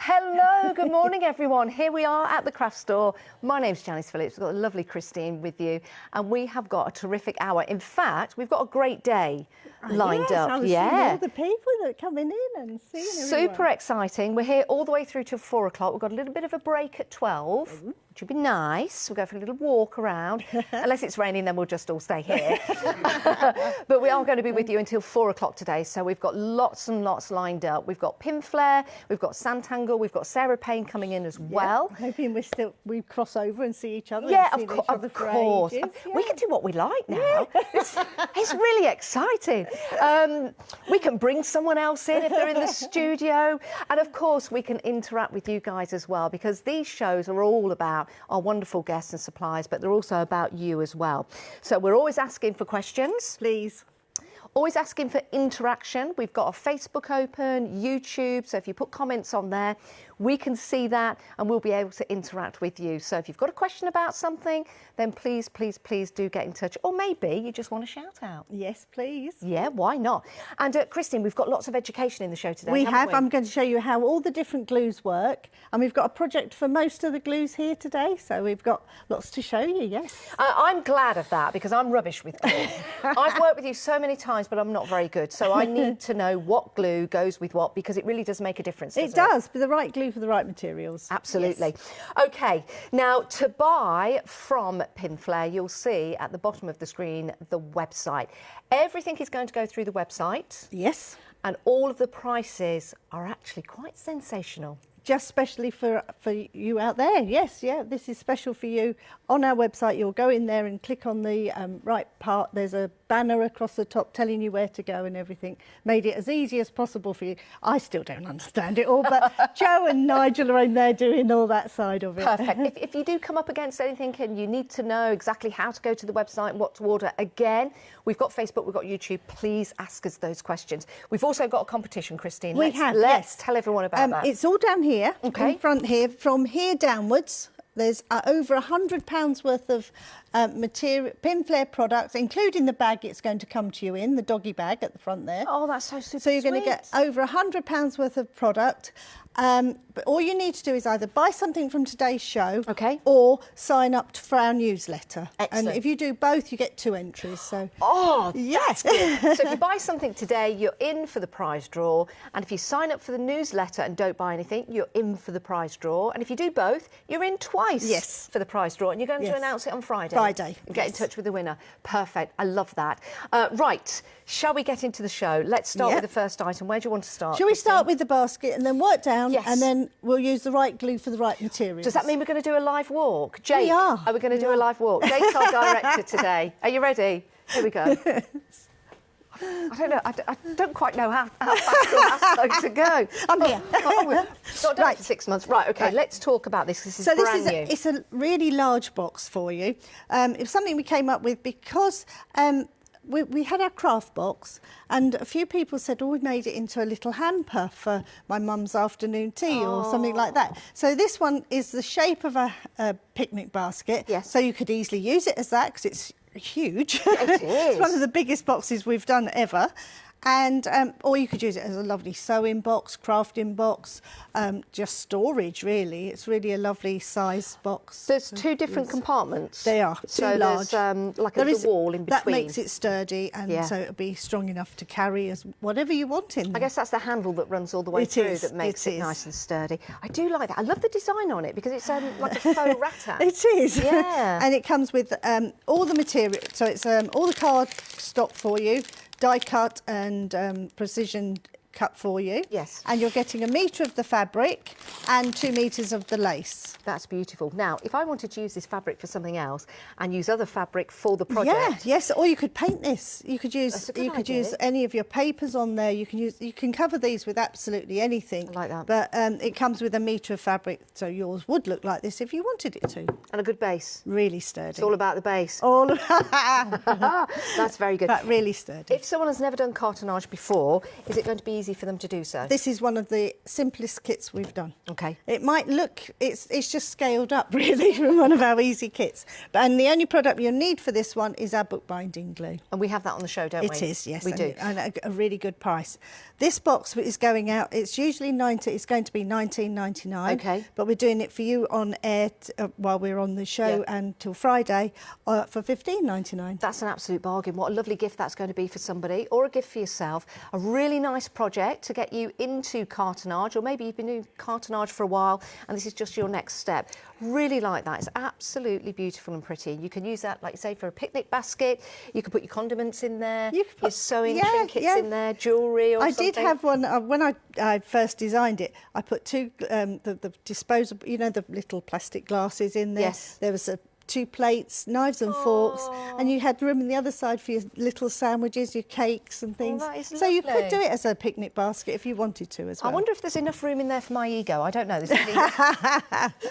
Hello, good morning everyone. Here we are at the craft store. My name's Janice Phillips. We've got a lovely Christine with you and we have got a terrific hour. In fact, we've got a great day lined up. I was seeing all the people that are coming in and seeing everyone. Super exciting. We're here all the way through till 4 o'clock. We've got a little bit of a break at 12, which would be nice. We'll go for a little walk around. Unless it's raining, then we'll just all stay here. But we are going to be with you until 4 o'clock today. So we've got lots and lots lined up. We've got Pinflair, we've got Santangle, we've got Sarah Payne coming in as well. I'm hoping we cross over and see each other. Yeah, of course. Yeah. We can do what we like now. It's really exciting. We can bring someone else in if they're in the studio. And of course, we can interact with you guys as well, because these shows are all about our wonderful guests and suppliers, but they're also about you as well. So we're always asking for questions. Please. Always asking for interaction. We've got our Facebook open, YouTube, so if you put comments on there, we can see that and we'll be able to interact with you. So if you've got a question about something, then please, please, please do get in touch. Or maybe you just want to shout out. Yes, please. Yeah, why not? And Christine, we've got lots of education in the show today. We have. I'm going to show you how all the different glues work. And we've got a project for most of the glues here today. So we've got lots to show you, yes. I'm glad of that because I'm rubbish with glue. I've worked with you so many times, but I'm not very good. So I need to know what glue goes with what, because it really does make a difference. It does, but the right glue for the right materials. Absolutely. Yes. OK, now to buy from Pinflair, you'll see at the bottom of the screen the website. Everything is going to go through the website. Yes. And all of the prices are actually quite sensational. Just specially for you out there. Yes, yeah, this is special for you. On our website, you'll go in there and click on the right part. There's a banner across the top telling you where to go and everything. Made it as easy as possible for you. I still don't understand it all, but Joe and Nigel are in there doing all that side of it. Perfect. If you do come up against anything and you need to know exactly how to go to the website and what to order, again, we've got Facebook, we've got YouTube. Please ask us those questions. We've also got a competition, Christine. Let's tell everyone about that. It's all down here, in front here. From here downwards, there's over £100 worth of material, Pinflair products, including the bag it's going to come to you in, the doggy bag at the front there. Oh, that's so super So you're going to get over £100 worth of product. But all you need to do is either buy something from today's show, or sign up for our newsletter. Excellent. And if you do both, you get 2 entries. So yes. So if you buy something today, you're in for the prize draw. And if you sign up for the newsletter and don't buy anything, you're in for the prize draw. And if you do both, you're in twice for the prize draw. And you're going to announce it on Friday. And get in touch with the winner. Perfect. I love that. Right. Shall we get into the show? Let's start with the first item. Where do you want to start? Shall we start with the basket and then work down? Yes. And then we'll use the right glue for the right materials. Does that mean we're going to do a live walk? Jake, we are. Are we going to do a live walk? Jake's our director today. Are you ready? Here we go. I don't know. I don't quite know how fast or how slow to go. I'm here. Not done it for 6 months. Right, OK, let's talk about this. This is brand new. It's a really large box for you. It's something we came up with because we had our craft box and a few people said, oh, we made it into a little hamper for my mum's afternoon tea or something like that. So this one is the shape of a picnic basket. Yes. So you could easily use it as that because it's huge. It is. It's one of the biggest boxes we've done ever. And or you could use it as a lovely sewing box, crafting box, just storage really. It's really a lovely size box. There's 2 different compartments. They are, so large. There's like a little wall in between. That makes it sturdy and so it'll be strong enough to carry as whatever you want in there. I guess that's the handle that runs all the way through that makes it nice and sturdy. I do like that. I love the design on it because it's like a faux rattan. It is. Yeah. And it comes with all the material. So it's all the card stock for you. Die cut and precision cut for you. Yes. And you're getting 1 metre of the fabric and 2 metres of the lace. That's beautiful. Now, if I wanted to use this fabric for something else and use other fabric for the project... Yes, or you could paint this. You could use use any of your papers on there. You can cover these with absolutely anything. I like that. But it comes with 1 metre of fabric, so yours would look like this if you wanted it to. And a good base. Really sturdy. It's all about the base. That's very good. But really sturdy. If someone has never done cartonnage before, is it going to be easy for them to do so? This is one of the simplest kits we've done. Okay. It might look, it's just scaled up really from one of our easy kits. And the only product you'll need for this one is our bookbinding glue. And we have that on the show, don't we? It is, yes. We do. And a really good price. This box is going out, it's usually it's going to be $19.99. Okay. But we're doing it for you on air while we're on the show until Friday for $15.99. That's an absolute bargain. What a lovely gift that's going to be for somebody, or a gift for yourself. A really nice project to get you into cartonnage, or maybe you've been doing cartonnage for a while and this is just your next step. Really like that. It's absolutely beautiful and pretty. You can use that, like you say, for a picnic basket. You can put your condiments in there, your sewing trinkets in there, jewellery or something. I did have one, when I first designed it, I put two, the disposable, you know, the little plastic glasses in there. Yes. There was 2 plates, knives and forks, and you had room on the other side for your little sandwiches, your cakes and things. That is so you could lovely. do it as a picnic basket if you wanted to as well. I wonder if there's enough room in there for my ego. I don't know.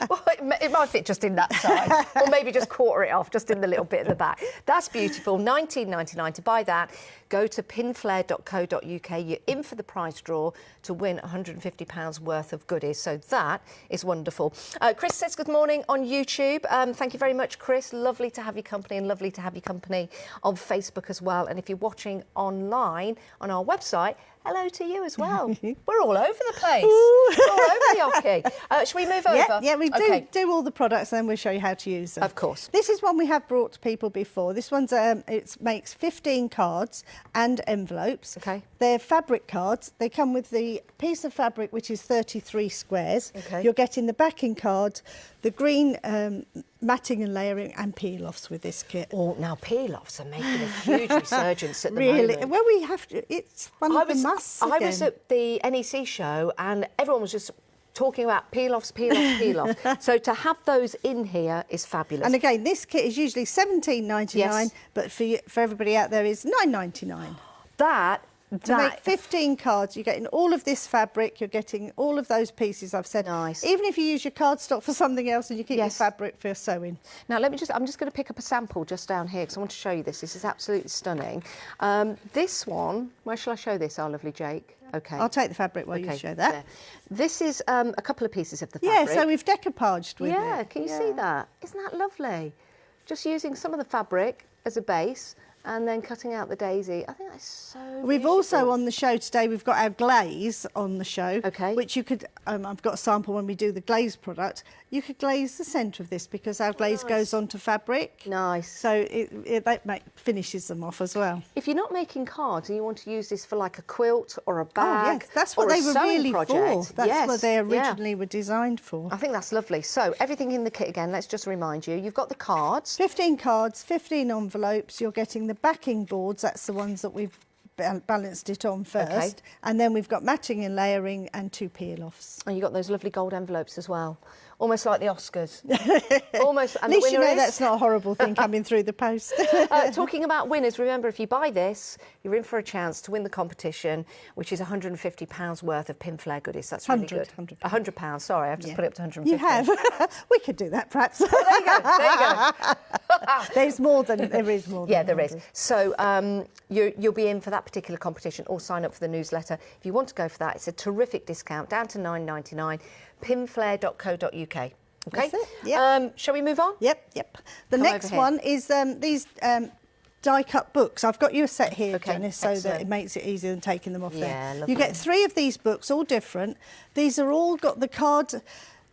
Well, it might fit just in that side, or maybe just quarter it off, just in the little bit at the back. That's beautiful. $19.99 to buy that. Go to pinflair.co.uk. You're in for the prize draw to win £150 worth of goodies. So that is wonderful. Chris says good morning on YouTube. Thank you very much, Chris. Lovely to have your company, and lovely to have your company on Facebook as well. And if you're watching online on our website, hello to you as well. We're all over the place. We're all over the hockey. Shall we move over? Yeah, we do all the products, and then we'll show you how to use them. Of course. This is one we have brought to people before. This one's it makes 15 cards and envelopes. Okay. They're fabric cards. They come with the piece of fabric, which is 33 squares. Okay. You're getting the backing cards, the green matting and layering, and peel-offs with this kit. Oh, now peel-offs are making a huge resurgence at the Really? moment. Well, we have to. It's one of the musts I again. was at the NEC show and everyone was just talking about peel-offs, peel-offs, peel-offs. So to have those in here is fabulous. And again, this kit is usually $17.99, Yes. but for everybody out there is $9.99. To make 15 cards, you're getting all of this fabric, you're getting all of those pieces I've said. Nice. Even if you use your cardstock for something else and you keep your Yes. fabric for sewing. Now, I'm just going to pick up a sample just down here because I want to show you this. This is absolutely stunning. This one, where shall I show this, our lovely Jake? Okay. I'll take the fabric while you show that. There. This is a couple of pieces of the fabric. Yeah, so we've decoupaged with it. Yeah, can you see that? Isn't that lovely? Just using some of the fabric as a base and then cutting out the daisy. I think that's so We've beautiful. also on the show today, we've got our glaze on the show. Okay. Which you could, I've got a sample when we do the glaze product. You could glaze the centre of this because our glaze goes onto fabric. Nice. So that finishes them off as well. If you're not making cards and you want to use this for like a quilt or a bag, Oh, yes, that's what or a they were sewing really project, for. That's yes, what they yeah. originally were designed for. I think that's lovely. So everything in the kit again, let's just remind you, you've got the cards. 15 cards, 15 envelopes. You're getting the backing boards. That's the ones that we've balanced it on first. Okay. And then we've got matching and layering and 2 peel-offs. And you've got those lovely gold envelopes as well. Almost like the Oscars. Almost. And At least the you winner know is... that's not a horrible thing coming through the post. Talking about winners, remember, if you buy this, you're in for a chance to win the competition, which is £150 worth of Pinflair goodies. That's really good. £100. Sorry, I've just put it up to 150. You have. We could do that, perhaps. There you go. There you go. There is more than Yeah, there is. So you'll be in for that particular competition, or sign up for the newsletter. If you want to go for that, it's a terrific discount, down to $9.99, pinflair.co.uk. Okay? That's it, yep. Shall we move on? Yep. The Come next over here. one is these die-cut books. I've got you a set here, Okay, Janice, so that excellent. it makes it easier than taking them off Yeah, there. lovely. You get 3 of these books, all different. These are all got the card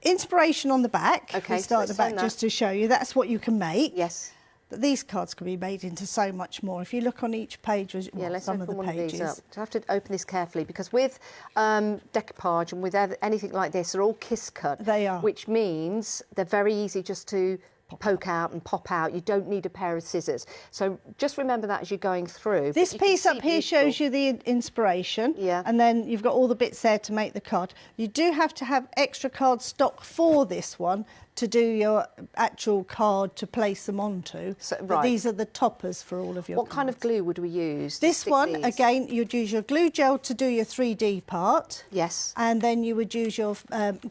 inspiration on the back. Okay, We start so at the back send that. just to show you. That's what you can make. Yes. But these cards can be made into so much more. If you look on each page, Yeah, let's some open of the one pages. of these up. I have to open this carefully because with decoupage and with anything like this, they're all kiss cut. They are. Which means they're very easy just to poke out and pop out. You don't need a pair of scissors. So just remember that as you're going through. This piece up here shows you the inspiration, Yeah. and then you've got all the bits there to make the card. You do have to have extra card stock for this one to do your actual card to place them onto. So, but right. these are the toppers for all of your What kind of cards. glue would we use? This one, again, you'd use your glue gel to do your 3D part. Yes. And then you would use your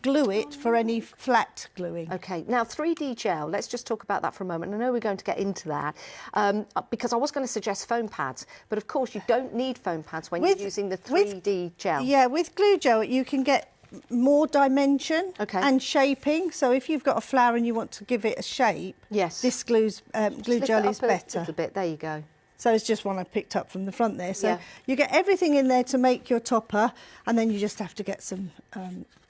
glue it for any flat gluing. Okay, now 3D gel, let's just talk about that for a moment. I know we're going to get into that because I was going to suggest foam pads, but of course you don't need foam pads when you're using the 3D gel. Yeah, with glue gel you can get more dimension and shaping. So if you've got a flower and you want to give it a shape, yes, this glue gel is better. A little bit. There you go. So it's just one I picked up from the front there. So you get everything in there to make your topper, and then you just have to get some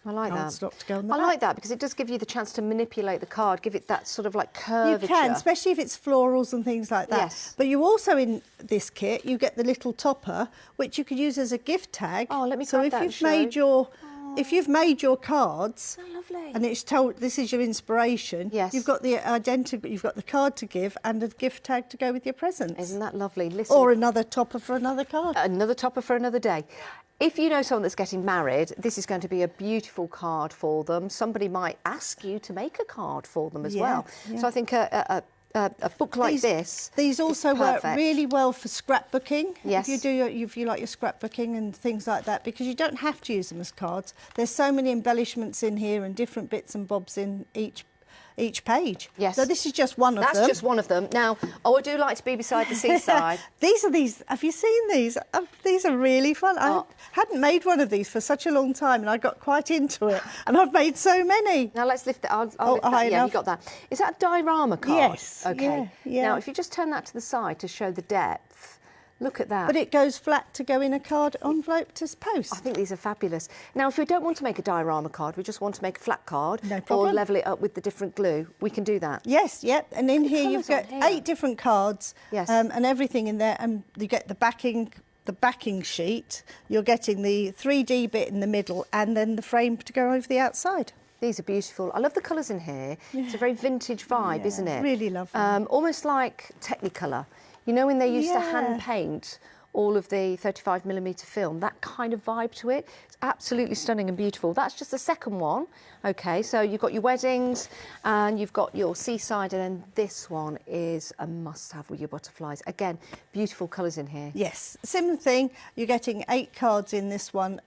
I like cardstock to go on the I back. like that because it does give you the chance to manipulate the card, give it that sort of like curvature. You can, especially if it's florals and things like that. Yes. But you also, in this kit, you get the little topper, which you could use as a gift tag. Oh, let me so grab if that you've and made show. your If you've made your cards, Oh, lovely. and it's told this is your inspiration, yes, you've got the you've got the card to give and a gift tag to go with your presents. Isn't that lovely? Listen, or another topper for another card. Another topper for another day. If you know someone that's getting married, this is going to be a beautiful card for them. Somebody might ask you to make a card for them as well. Yeah. So I think a book like this. These also work perfect. really well for scrapbooking. Yes. If you like your scrapbooking and things like that, because you don't have to use them as cards. There's so many embellishments in here and different bits and bobs in each page. Yes. So this is just one of them. That's just one of them. Now, I do like to be beside the seaside. These. Have you seen these? These are really fun. I hadn't made one of these for such a long time, and I got quite into it. And I've made so many. Now let's lift it. I'll lift that. high Yeah, enough. you got that. Is that a diorama card? Yes. Okay. Yeah. Now, if you just turn that to the side to show the depth, look at that. But it goes flat to go in a card envelope to post. I think these are fabulous. Now, if we don't want to make a diorama card, we just want to make a flat card, No problem. or level it up with the different glue, we can do that. Yes, yep. And in here you've got colours on here. 8 different cards, Yes. and everything in there. And you get the backing sheet. You're getting the 3D bit in the middle, and then the frame to go over the outside. These are beautiful. I love the colours in here. It's a very vintage vibe, Yeah, isn't it? really lovely. Almost like Technicolor. You know when they used to Yeah. hand paint all of the 35mm film, that kind of vibe to it. It's absolutely stunning and beautiful. That's just the second one. Okay, so you've got your weddings and you've got your seaside, and then this one is a must-have with your butterflies. Again, beautiful colours in here. Yes, similar thing. You're getting 8 cards in this one,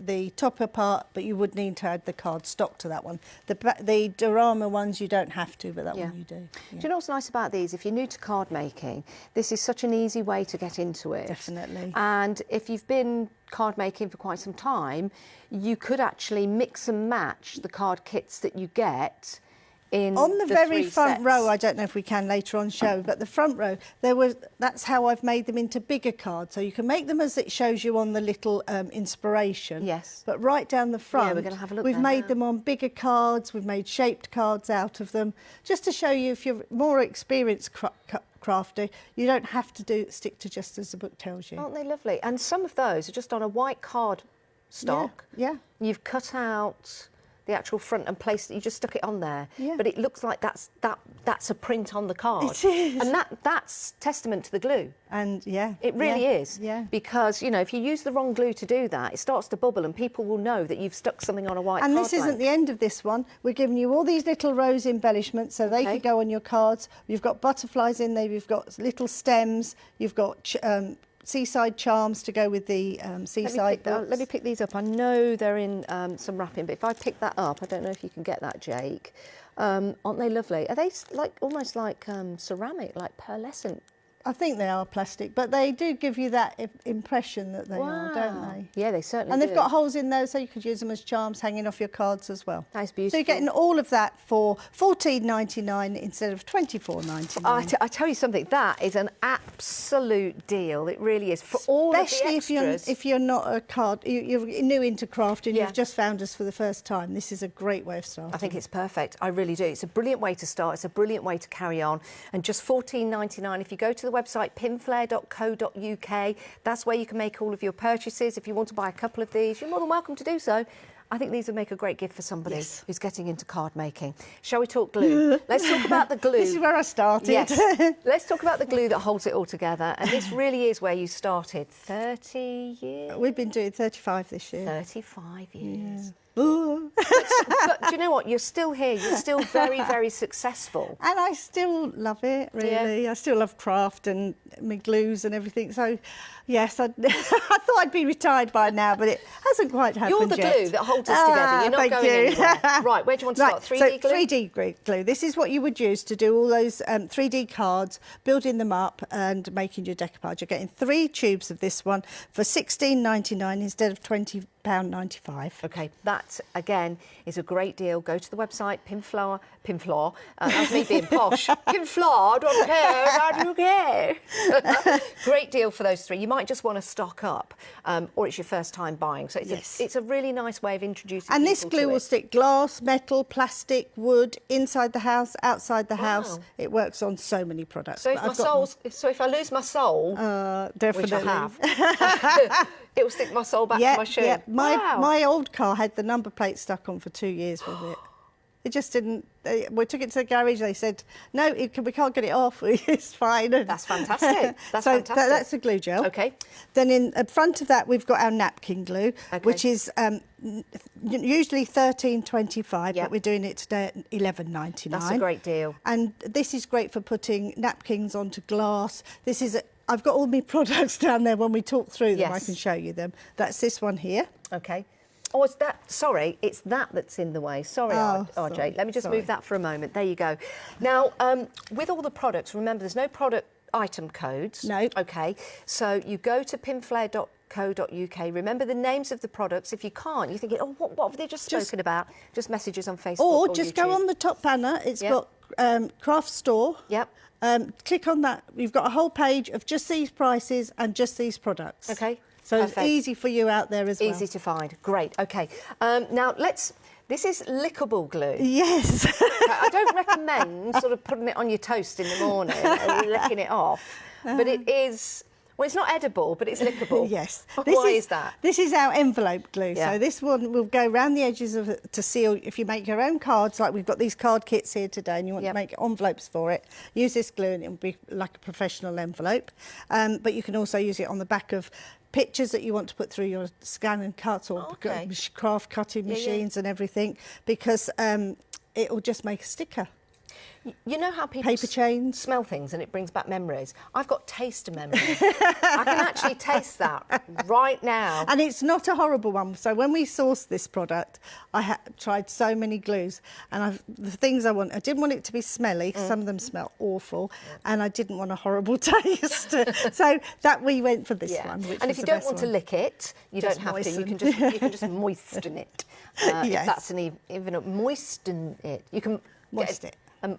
the topper part, but you would need to add the card stock to that one. The diorama ones you don't have to, but that one you do. Do you know what's nice about these? If you're new to card making, this is such an easy way to get into it. Definitely. And if you've been card making for quite some time, you could actually mix and match the card kits that you get in on the very 3 front sets. row. I don't know if we can later on show, but the front row, that's how I've made them into bigger cards. So you can make them as it shows you on the little inspiration. Yes. But right down the front, we're gonna have a look we've there made now. them on bigger cards. We've made shaped cards out of them, just to show you if you're more experienced crafter, you don't have to stick to just as the book tells you. Aren't they lovely? And some of those are just on a white card stock. Yeah. You've cut out the actual front and placed it. You just stuck it on there. Yeah. But it looks like that's a print on the card. It is. And that's testament to the glue. And It really is. Yeah. Because, you know, if you use the wrong glue to do that, it starts to bubble and people will know that you've stuck something on a white card. And this isn't the end of this one. We're giving you all these little rose embellishments so they could go on your cards. You've got butterflies in there, you've got little stems, you've got seaside charms to go with the seaside books. Let me pick these up. I know they're in some wrapping, but if I pick that up, I don't know if you can get that, Jake. Aren't they lovely? Are they almost like ceramic, like pearlescent? I think they are plastic, but they do give you that impression that they are, don't they? Yeah, they certainly And do. they've got holes in those, so you could use them as charms hanging off your cards as well. That's beautiful. So you're getting all of that for $14.99 instead of $24.99. I tell you something, that is an absolute deal. It really is. For all of the extras. if you're not a you're new into crafting, Yeah. you've just found us for the first time. This is a great way of starting. I think it's perfect. I really do. It's a brilliant way to start. It's a brilliant way to carry on. And just $14.99. If you go to the website pinflair.co.uk, that's where you can make all of your purchases. If you want to buy a couple of these, you're more than welcome to do so. I think these would make a great gift for somebody who's getting into card making. Shall we talk glue? Let's talk about the glue. This is where I started. Yes. Let's talk about the glue that holds it all together. And this really is where you started. 30 years? We've been doing 35 this year. 35 years. Yeah. But do you know what? You're still here. You're still very, very successful. And I still love it, really. Yeah. I still love craft and my glues and everything. So, yes, I thought I'd be retired by now, but it hasn't quite happened You're the yet. glue that holds us together. You're not thank going you. anywhere. Right, where do you want to start? 3D glue? 3D glue. This is what you would use to do all those 3D cards, building them up and making your decoupage. You're getting 3 tubes of this one for £16.99 instead of £20.95. OK, that, again, is a great deal. Go to the website, Pinflair. That's me being posh. Pinflair.co.uk. Great deal for those 3. You might just want to stock up, or it's your first time buying. So it's a really nice way of introducing And people this glue to will it. stick glass, metal, plastic, wood, inside the house, outside the house. It works on so many products. So if I lose my soul, definitely. which I have, it will stick my soul back to my shoe. Yeah, Wow. my old car had the number plate stuck on for 2 years with it. It just didn't. We took it to the garage. They said, no, we can't get it off. It's fine. That's fantastic. That's fantastic. That's the glue gel. OK. Then in front of that, we've got our napkin glue, which is usually £13.25, but we're doing it today at £11.99. That's a great deal. And this is great for putting napkins onto glass. This is I've got all my products down there. When we talk through them, I can show you them. That's this one here. OK. Oh, it's that. Sorry, it's that's in the way. Sorry, RJ. Sorry. Let me just move that for a moment. There you go. Now, with all the products, remember, there's no product item codes. No. OK. So you go to pinflair.co.uk. Remember the names of the products. If you can't, you're thinking, oh, what have they just spoken about? Just message us on Facebook Or or just YouTube. go on the top banner. It's got craft store. Yep. Click on that. You've got a whole page of just these prices and just these products. OK. So Perfect. It's easy for you out there as well. Easy to find. Great. OK. Now, this is lickable glue. Yes. I don't recommend sort of putting it on your toast in the morning and licking it off. But it is... Well, it's not edible, but it's lickable. Yes. Why is that? This is our envelope glue. Yeah. So this one will go around the edges of it to seal. If you make your own cards, like we've got these card kits here today, and you want to make envelopes for it, use this glue and it will be like a professional envelope. But you can also use it on the back of pictures that you want to put through your scan and cut or craft cutting machines and everything, because it will just make a sticker. You know how people paper chains smell things and it brings back memories? I've got taster memory. I can actually taste that right now. And it's not a horrible one. So when we sourced this product, I tried so many glues, and the things I didn't want it to be smelly, because some of them smell awful, and I didn't want a horrible taste. So that we went for this one. Which and if you don't want to lick it, you don't have to. You can just moisten it. If that's even a moisten it. You can moisten it.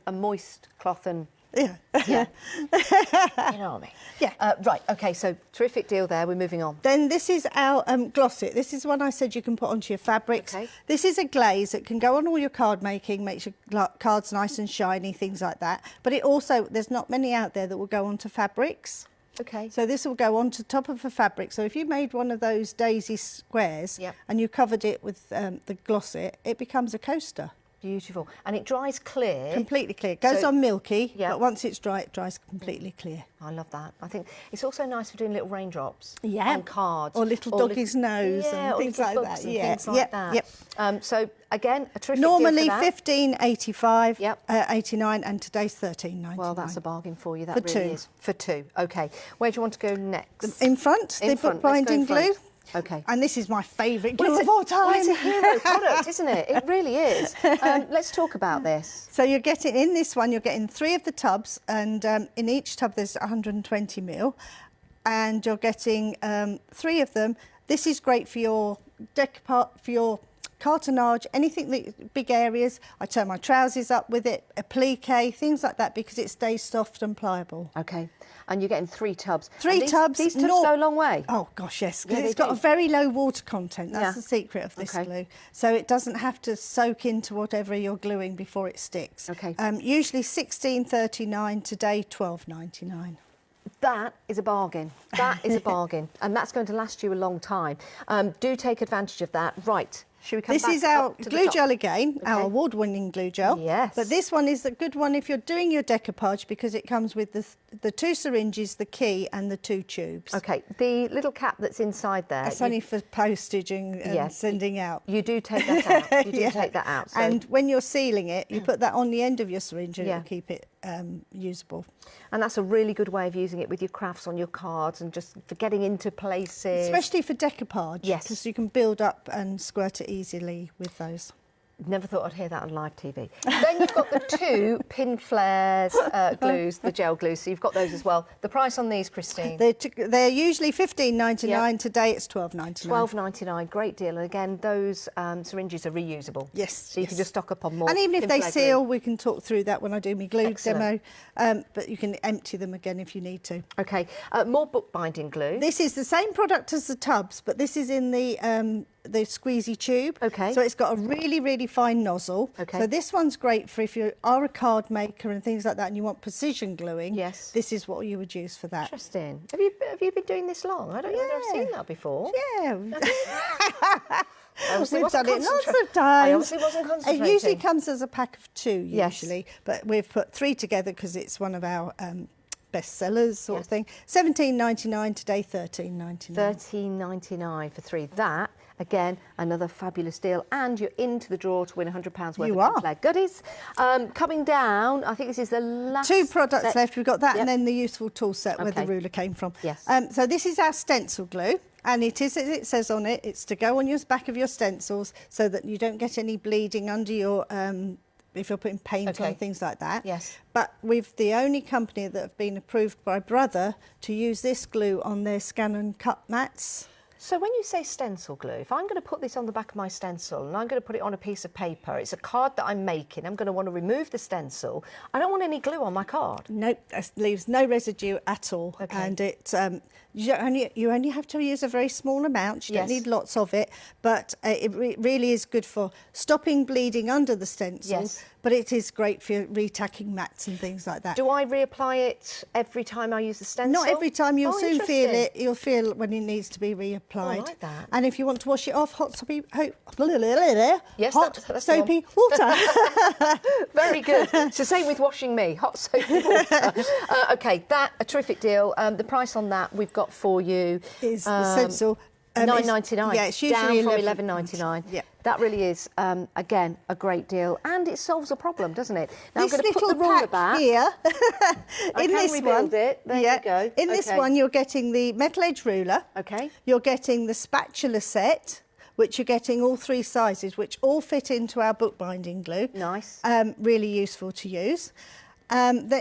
A moist cloth and... You know what I mean? Yeah. Right, OK, so terrific deal there. We're moving on. Then this is our gloss it. This is one I said you can put onto your fabrics. Okay. This is a glaze that can go on all your card making, makes your cards nice and shiny, things like that. But it also, there's not many out there that will go onto fabrics. OK. So this will go on to top of a fabric. So if you made one of those daisy squares and you covered it with the gloss it becomes a coaster. Beautiful. And it dries clear. Completely clear. It goes on milky, yeah. but once it's dry, it dries completely clear. I love that. I think it's also nice for doing little raindrops yeah. on cards. Or little doggy's nose and things like that. Yeah, things like that. Yep. So, again, a terrific Normally deal for that. £15.85, Yep. 89, and today's £13.99. Well, that's a bargain for you. That For really two. is. For two. OK. Where do you want to go next? In front, the bookbinding glue. OK. And this is my favourite glue of all time. Well, it's a hero product, isn't it? It really is. Let's talk about this. So you're getting, in this one, you're getting 3 of the tubs, and in each tub there's 120ml, and you're getting 3 of them. This is great for your cartonnage, anything that big areas. I turn my trousers up with it, applique, things like that, because it stays soft and pliable. OK. And you're getting 3 tubs. 3 tubs. These tubs go a long way. Oh, gosh, yes. Yeah, It's got a very low water content. That's the secret of this Okay. glue. So it doesn't have to soak into whatever you're gluing before it sticks. Okay. Usually £16.39, today £12.99. That is a bargain. That is a bargain. And that's going to last you a long time. Do take advantage of that. Right. Should we come This back is our up to the glue top? gel again, Okay. our award-winning glue gel. Yes. But this one is a good one if you're doing your decoupage because it comes with the 2 syringes, the key and the 2 tubes. Okay, the little cap that's inside there. That's only for postage and sending out. You do take that out. You do take that out. So. And when you're sealing it, you put that on the end of your syringe and it'll keep it usable. And that's a really good way of using it with your crafts on your cards and just for getting into places. Especially for decoupage. Yes. Because you can build up and squirt it easily with those. Never thought I'd hear that on live TV. Then you've got the 2 Pinflairs glues, the gel glues, so you've got those as well. The price on these, Christine? They're usually $15.99. Today it's $12.99. $12.99, great deal. And again, those syringes are reusable. Yes. So you can just stock up on more. And even if they Pinflair seal, glue. we can talk through that when I do my glue Excellent. demo. But you can empty them again if you need to. Okay, more bookbinding glue. This is the same product as the tubs, but this is in the squeezy tube. Okay. So it's got a really, really fine nozzle. Okay. So this one's great for if you are a card maker and things like that and you want precision gluing. Yes. This is what you would use for that. Interesting. Have you been doing this long? I don't know if I've seen that before. Yeah. Obviously We've wasn't done it lots concentra- of times. I obviously wasn't concentrating. It usually comes as a pack of 2 Yes. usually, but we've put 3 together because it's one of our best sellers sort of Yes. thing. $17.99 today, $13.99. $13.99 for 3. That, again, another fabulous deal. And you're into the draw to win £100 worth You of are. Pinflair goodies. Coming down, I think this is the last 2 products set. left. We've got that Yep. and then the useful tool set where the Okay. ruler came from. Yes. So this is our stencil glue. And it is, as it says on it, it's to go on your back of your stencils so that you don't get any bleeding under your, if you're putting paint Okay. on, things like that. Yes. But we've the only company that have been approved by Brother to use this glue on their scan and cut mats. So when you say stencil glue, if I'm going to put this on the back of my stencil and I'm going to put it on a piece of paper, it's a card that I'm making, I'm going to want to remove the stencil. I don't want any glue on my card. Nope, that leaves no residue at all. Okay. And it you only have to use a very small amount. You Yes. don't need lots of it, but it really is good for stopping bleeding under the stencil. Yes. But it is great for retacking mats and things like that. Do I reapply it every time I use the stencil? Not every time. You'll Oh, soon feel interesting. it. You'll feel when it needs to be reapplied. Oh, I like that. And if you want to wash it off, hot soapy, Yes, hot that's the one. soapy water. Very good. It's the same with washing me, hot soap and water. Okay, that, a terrific deal. The price on that we've got for you Is the stencil. $9.99. Yeah, it's down usually from $11.99. $11.99. Yeah. That really is, again, a great deal. And it solves a problem, doesn't it? Now This I'm going to put little the ruler pack back. here, I in can this rebuild one, it. There you go. In this Okay. one, you're getting the metal edge ruler. Okay. You're getting the spatula set, which you're getting all 3 sizes, which all fit into our bookbinding glue. Nice. Really useful to use. And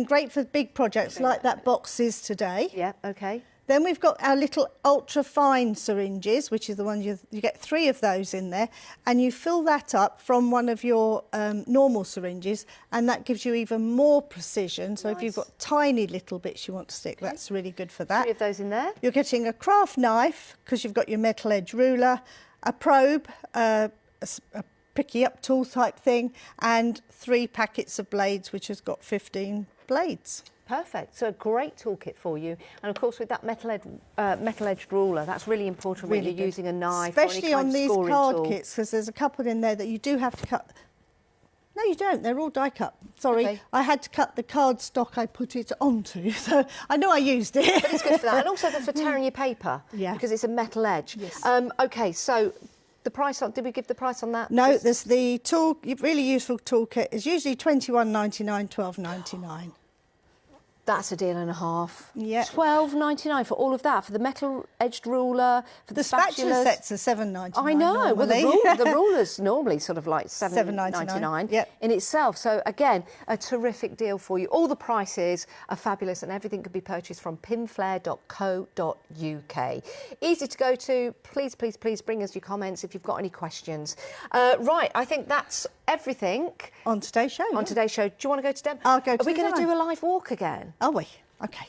great for big projects like that box is today. Yeah, okay. Then we've got our little ultra fine syringes, which is the one you get 3 of those in there, and you fill that up from one of your normal syringes, and that gives you even more precision. So if you've got tiny little bits you want to stick, that's really good for that. 3 of those in there. You're getting a craft knife because you've got your metal edge ruler, a probe, a picky up tool type thing, and 3 packets of blades, which has got 15 blades. Perfect. So a great toolkit for you. And of course, with that metal-edged ruler, that's really important when Really you're good. using a knife Especially or any on kind of these scoring card tool. kits, because there's a couple in there that you do have to cut. No, you don't. They're all die cut. Sorry, Okay. I had to cut the card stock I put it onto, so I know I used it. But it's good for that. And also for tearing your paper, Yeah. because it's a metal edge. Yes. Okay, so the price on, did we give the price on that? No, there's the tool, really useful toolkit is usually $21.99, $12.99. That's a deal and a half. Yeah. $12.99 for all of that, for the metal-edged ruler, for the, The spatula spatulas. sets are $7.99. I know. Well, normally. the ruler's normally sort of like $7.99 Yep. in itself. So again, a terrific deal for you. All the prices are fabulous, and everything can be purchased from pinflair.co.uk. Easy to go to. Please, please, please bring us your comments if you've got any questions. Right, I think that's everything On today's show. on yeah. today's show. Do you want to go to Dem? I'll go to Are we the going to demo. do a live walk again? Are we? Okay.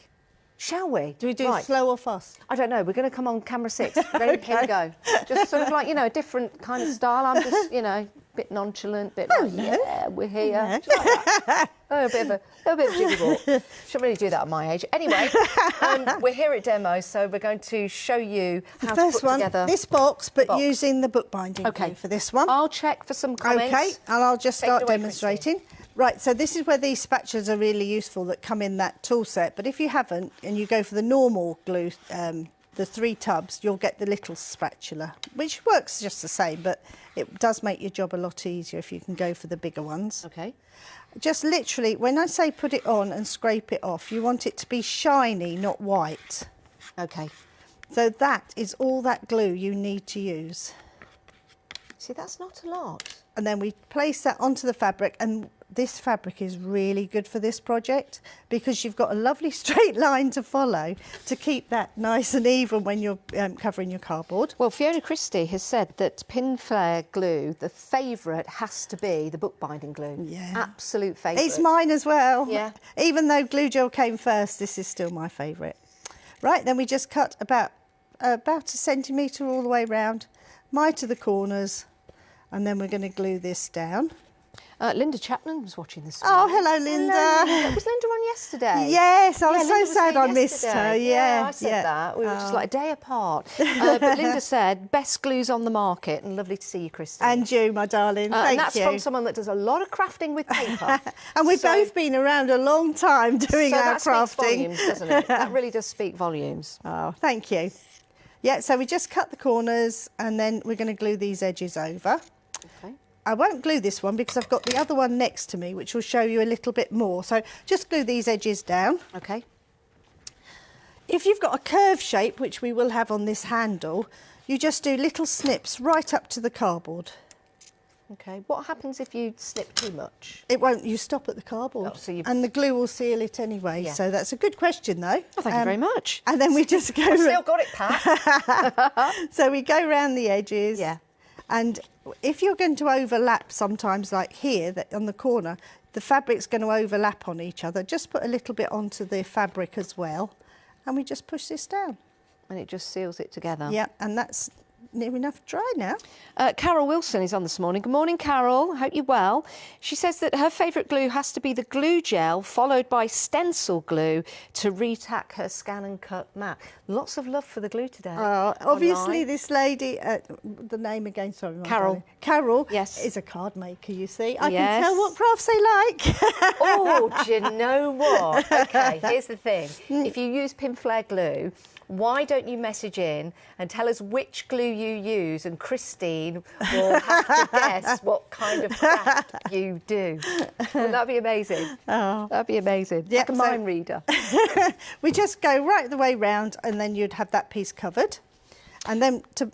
Shall we? Do we do Right. slow or fast? I don't know. We're going to come on camera 6. Ready? Here we go. Just sort of like, you know, a different kind of style. I'm just, you know, bit nonchalant, bit Oh, like, no. yeah, we're here. No. Do you like that? Oh, a bit of a jiggy walk. Shouldn't really do that at my age. Anyway, we're here at demo, so we're going to show you how to put together this box, but box. using the bookbinding glue for this one. I'll check for some comments. Okay, and I'll just Take it start away, demonstrating. Right, so this is where these spatulas are really useful that come in that tool set. But if you haven't, and you go for the normal glue, the 3 tubs, you'll get the little spatula, which works just the same, but it does make your job a lot easier if you can go for the bigger ones. Okay. Just literally, when I say put it on and scrape it off, you want it to be shiny, not white. Okay. So that is all that glue you need to use. See, that's not a lot. And then we place that onto the fabric, and this fabric is really good for this project because you've got a lovely straight line to follow to keep that nice and even when you're covering your cardboard. Well, Fiona Christie has said that Pinflair glue, the favourite has to be the bookbinding glue. Yeah. Absolute favourite. It's mine as well. Yeah. Even though glue gel came first, this is still my favourite. Right, then we just cut about a centimetre all the way round, mite to the corners, and then we're going to glue this down. Linda Chapman was watching this Oh, morning. hello, Linda. Hello, Linda. Was Linda on yesterday? Yes, I was Linda so sad here I missed her. yesterday. Yeah, I said that. We were just like a day apart. But Linda said, best glues on the market, and lovely to see you, Christine. And you, my darling, thank and that's you. from someone that does a lot of crafting with paper. And we've both been around a long time doing our that speaks crafting. volumes, doesn't it? That really does speak volumes. Oh, thank you. Yeah, so we just cut the corners and then we're going to glue these edges over. Okay. I won't glue this one because I've got the other one next to me, which will show you a little bit more. So just glue these edges down. Okay. If you've got a curve shape, which we will have on this handle, you just do little snips right up to the cardboard. Okay. What happens if you snip too much? It won't, you stop at the cardboard. Oh, so and the glue will seal it anyway. Yeah. So that's a good question though. Oh, thank you very much. And then we just go... I've still got it, Pat. So we go around the edges. Yeah. And if you're going to overlap sometimes like here, that on the corner, the fabric's going to overlap on each other. Just put a little bit onto the fabric as well. And we just push this down. And it just seals it together. Yeah, and that's near enough dry now. Carol Wilson is on this morning. Good morning, Carol. Hope you're well. She says that her favourite glue has to be the glue gel, followed by stencil glue to retack her scan and cut mat. Lots of love for the glue today. Obviously, online. this lady, the name again, sorry. my Carol. darling. Carol Yes. is a card maker, you see. I Yes. can tell what crafts they like. Oh, do you know what? Okay, here's the thing. If you use Pinflair glue, why don't you message in and tell us which glue you use, and Christine will have to guess what kind of craft you do. Wouldn't that be amazing? Oh. That'd be amazing. Yeah, Like a so- mind reader. We just go right the way round and then you'd have that piece covered. And then to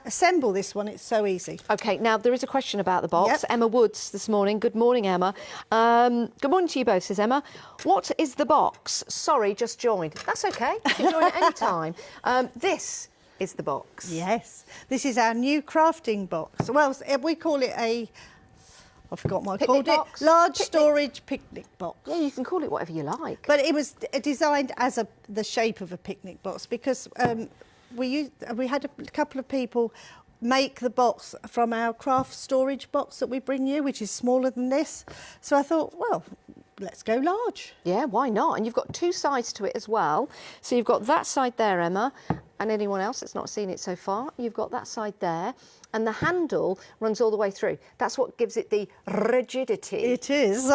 assemble this one, it's so easy. OK, now there is a question about the box. Yep. Emma Woods this morning. Good morning, Emma. Good morning to you both, says Emma. What is the box? Sorry, just joined. That's OK. You can join at any time. This is the box. Yes, this is our new crafting box. Well, we call it a, I forgot what I Picnic called box? it, large Picnic. storage picnic box. Yeah, you can call it whatever you like. But it was designed as the shape of a picnic box because we had a couple of people make the box from our craft storage box that we bring you, which is smaller than this. So I thought, well, let's go large. Yeah, why not? And you've got two sides to it as well. So you've got that side there, Emma, and anyone else that's not seen it so far, you've got that side there, and the handle runs all the way through. That's what gives it the rigidity. It is.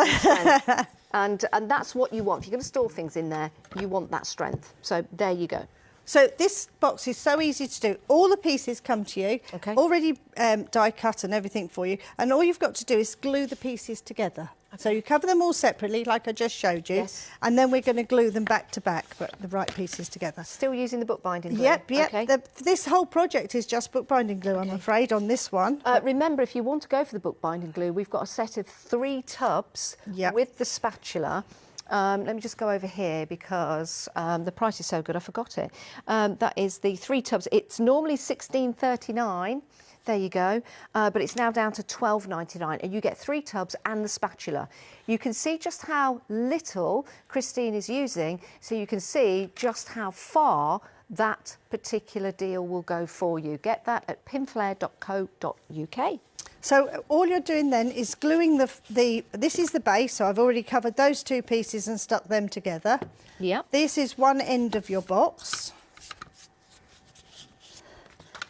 And that's what you want. If you're going to store things in there, you want that strength. So there you go. So this box is so easy to do. All the pieces come to you, Okay. already die cut and everything for you, and all you've got to do is glue the pieces together. So you cover them all separately, like I just showed you, Yes. and then we're going to glue them back to back, but the right pieces together. Still using the bookbinding glue? Yep. Okay. This whole project is just bookbinding glue, I'm afraid, on this one. Remember, if you want to go for the bookbinding glue, we've got a set of 3 tubs Yep. with the spatula. Let me just go over here because the price is so good, I forgot it. That is the 3 tubs. It's normally $16.39. There you go. But it's now down to $12.99, and you get 3 tubs and the spatula. You can see just how little Christine is using, so you can see just how far that particular deal will go for you. Get that at pinflair.co.uk. So all you're doing then is gluing this is the base, so I've already covered those 2 pieces and stuck them together. Yeah. This is one end of your box.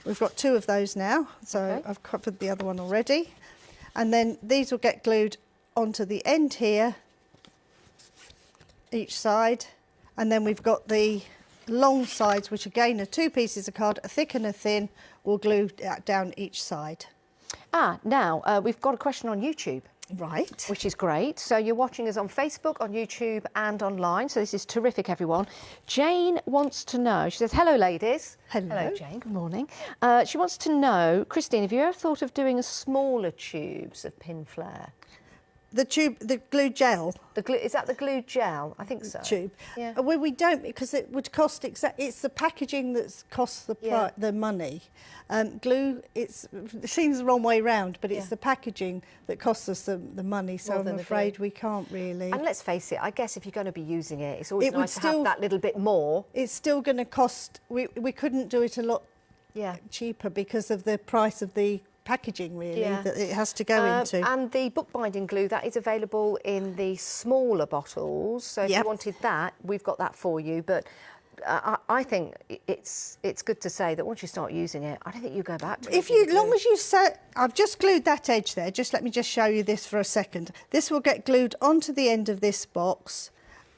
We've got 2 of those now, so I've covered the other one already. And then these will get glued onto the end here, each side. And then we've got the long sides, which again are 2 pieces of card, a thick and a thin, will glue down each side. Now we've got a question on YouTube. Right. Which is great. So you're watching us on Facebook, on YouTube and online. So this is terrific, everyone. Jane wants to know, she says, hello, ladies. Hello. Jane, good morning. She wants to know, Christine, have you ever thought of doing a smaller tubes of Pinflair? The tube, the glue gel. Is that the glue gel? I think so. Tube. Yeah. Well, we don't, because it would cost it's the packaging that costs the money. Glue, it seems the wrong way round, but it's the packaging that costs us the money. So I'm afraid we can't really. And let's face it, I guess if you're going to be using it, it's always nice to have that little bit more. It's still going to cost. We couldn't do it a lot cheaper because of the price of the packaging that it has to go into. And the bookbinding glue, that is available in the smaller bottles, so if you wanted that, we've got that for you. But I think it's good to say that once you start using it, I don't think you go back to it. As long as you set, I've just glued that edge there, just let me just show you this for a second. This will get glued onto the end of this box,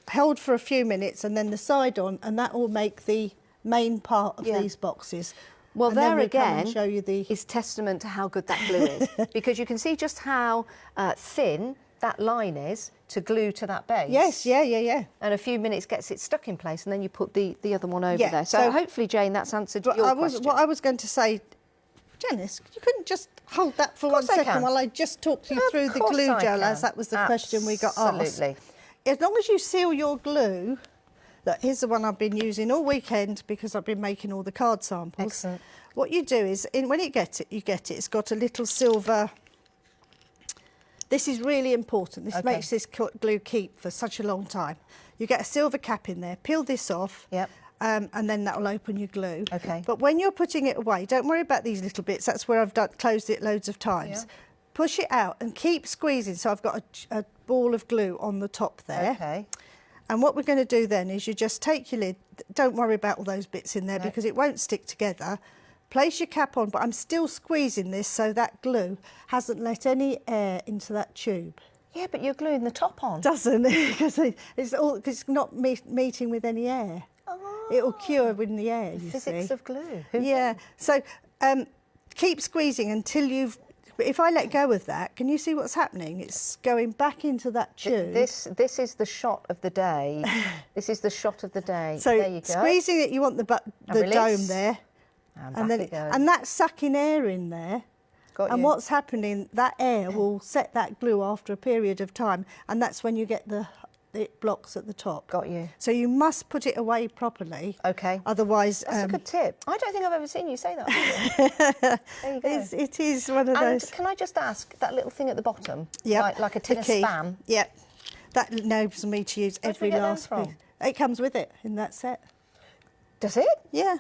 held for a few minutes, and then the side on, and that will make the main part of these boxes. Well, and there again show you is testament to how good that glue is, because you can see just how thin that line is to glue to that base. Yes, yeah. And a few minutes gets it stuck in place, and then you put the other one over there. So hopefully, Jane, that's answered your question. What I was going to say, Janice, you couldn't just hold that for 1 second while I just talked you through the glue gel, as that was the question we got asked. Absolutely. As long as you seal your glue. Look, here's the one I've been using all weekend because I've been making all the card samples. Excellent. What you do is, when you get it, it's got a little silver. This is really important. This makes this glue keep for such a long time. You get a silver cap in there, peel this off, and then that will open your glue. Okay. But when you're putting it away, don't worry about these little bits. That's where I've closed it loads of times. Yeah. Push it out and keep squeezing. So I've got a ball of glue on the top there. Okay. And what we're going to do then is you just take your lid, don't worry about all those bits in there because it won't stick together. Place your cap on, but I'm still squeezing this so that glue hasn't let any air into that tube. Yeah, but you're gluing the top on. Doesn't, because it's not meeting with any air. Oh. It will cure in the air, you Physics see. of glue. Yeah, so keep squeezing until you've... But if I let go of that, can you see what's happening? It's going back into that tube. This is the shot of the day. This is the shot of the day. So there you go. Squeezing it, you want the dome there, and that's sucking air in there. Got you. And what's happening? That air will set that glue after a period of time, and that's when you get it blocks at the top. Got you. So you must put it away properly. Okay. Otherwise, that's a good tip. I don't think I've ever seen you say that. There you go. It is one of those. Can I just ask, that little thing at the bottom, Yep. like a tin of Spam? Yep. That enables me to use every last bit. It comes with it in that set. Does it? Yeah.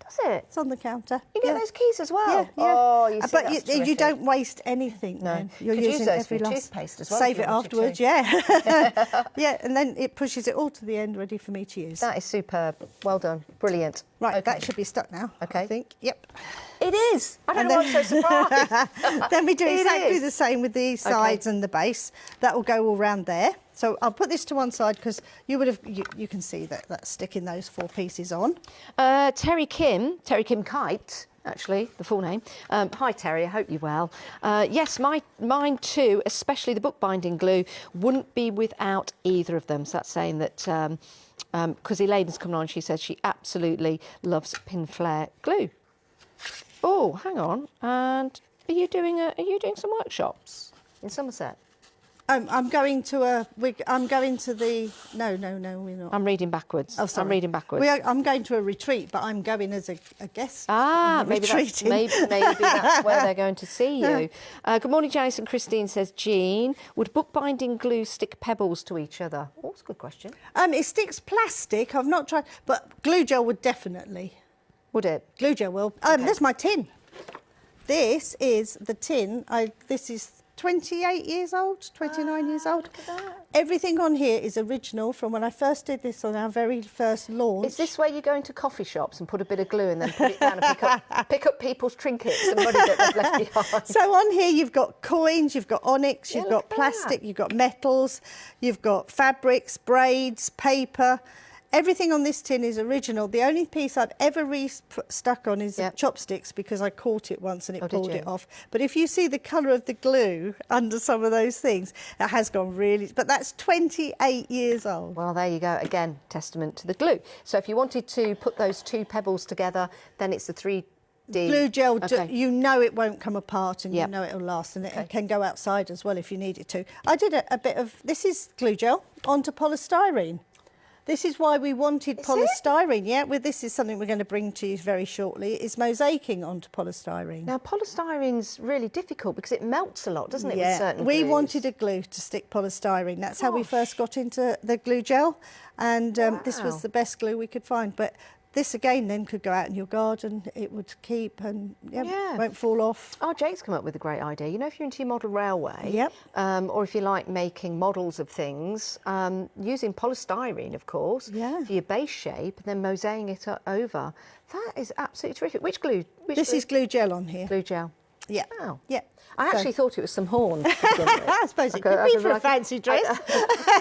Does it? It's on the counter. You get those keys as well? Yeah. Oh, you see, but you don't waste anything. No. Then. You're Could using use those every for last. Toothpaste as well. Save it afterwards, yeah. Yeah, and then it pushes it all to the end, ready for me to use. That is superb. Well done. Brilliant. Right, that should be stuck now. Okay. I think. Yep. It is. I don't know why I'm so surprised. Then we do exactly the same with the sides and the base. That will go all round there. So I'll put this to one side because you can see that's sticking those 4 pieces on. Terry Kim Kite, actually, the full name. Hi, Terry, I hope you're well. Yes, mine too, especially the bookbinding glue, wouldn't be without either of them. So that's saying that, because Elaine's coming on, she says she absolutely loves Pinflair glue. Oh, hang on. And are you doing some workshops in Somerset? I'm going to the... No, we're not. I'm reading backwards. Oh, sorry. I'm reading backwards. I'm going to a retreat, but I'm going as a guest. Maybe that's where they're going to see you. Good morning, Janice and Christine, says Jean. Would bookbinding glue stick pebbles to each other? Oh, that's a good question. It sticks plastic. I've not tried, but glue gel would definitely. Would it? Glue gel will. There's my tin. This is the tin. This is 28 years old, 29 years old. Look at that. Everything on here is original from when I first did this on our very first launch. Is this where you go into coffee shops and put a bit of glue and then put it down and pick up people's trinkets and money that they've left behind? So on here you've got coins, you've got onyx, Yeah, you've look got at plastic, that. you've got metals, you've got fabrics, braids, paper. Everything on this tin is original. The only piece I've ever stuck on is the chopsticks because I caught it once and it pulled it off. But if you see the colour of the glue under some of those things, it has gone really... But that's 28 years old. Well, there you go. Again, testament to the glue. So if you wanted to put those two pebbles together, then it's the 3D... Glue gel, Okay. you know it won't come apart and you know it'll last, and it can go outside as well if you need it to. I did a bit of... This is glue gel onto polystyrene. This is why we wanted polystyrene. Yeah, this is something we're going to bring to you very shortly, is mosaicing onto polystyrene. Now, polystyrene's really difficult because it melts a lot, doesn't it, with Yeah, certain we glues? wanted a glue to stick polystyrene. That's how we first got into the glue gel, and this was the best glue we could find. But this again then could go out in your garden, it would keep and won't fall off. Oh, Jake's come up with a great idea. You know, if you're into your model railway, or if you like making models of things, using polystyrene, of course, for your base shape, and then mosaicing it over. That is absolutely terrific. Which glue? This is glue gel on here. Glue gel. Yeah. Wow. Yeah. I actually thought it was some horn. To begin with. I suppose it could be for a fancy dress.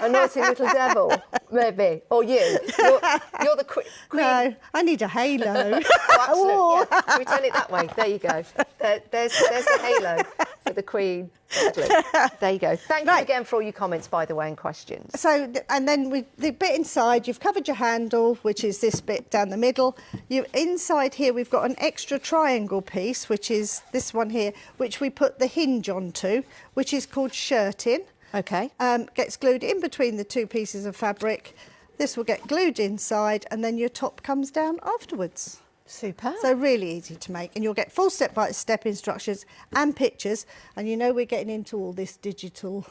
A naughty little devil, maybe. Or you. You're the queen. No, I need a halo. Oh, absolutely. Yeah. Can we turn it that way? There you go. There's the halo for the queen. There you go. Thank you again for all your comments, by the way, and questions. So, and then with the bit inside, you've covered your handle, which is this bit down the middle. Inside here, we've got an extra triangle piece, which is this one here, which we put the hinge onto, which is called shirting. Okay. Gets glued in between the two pieces of fabric. This will get glued inside, and then your top comes down afterwards. Super. So really easy to make, and you'll get full step-by-step instructions and pictures, and you know we're getting into all this digital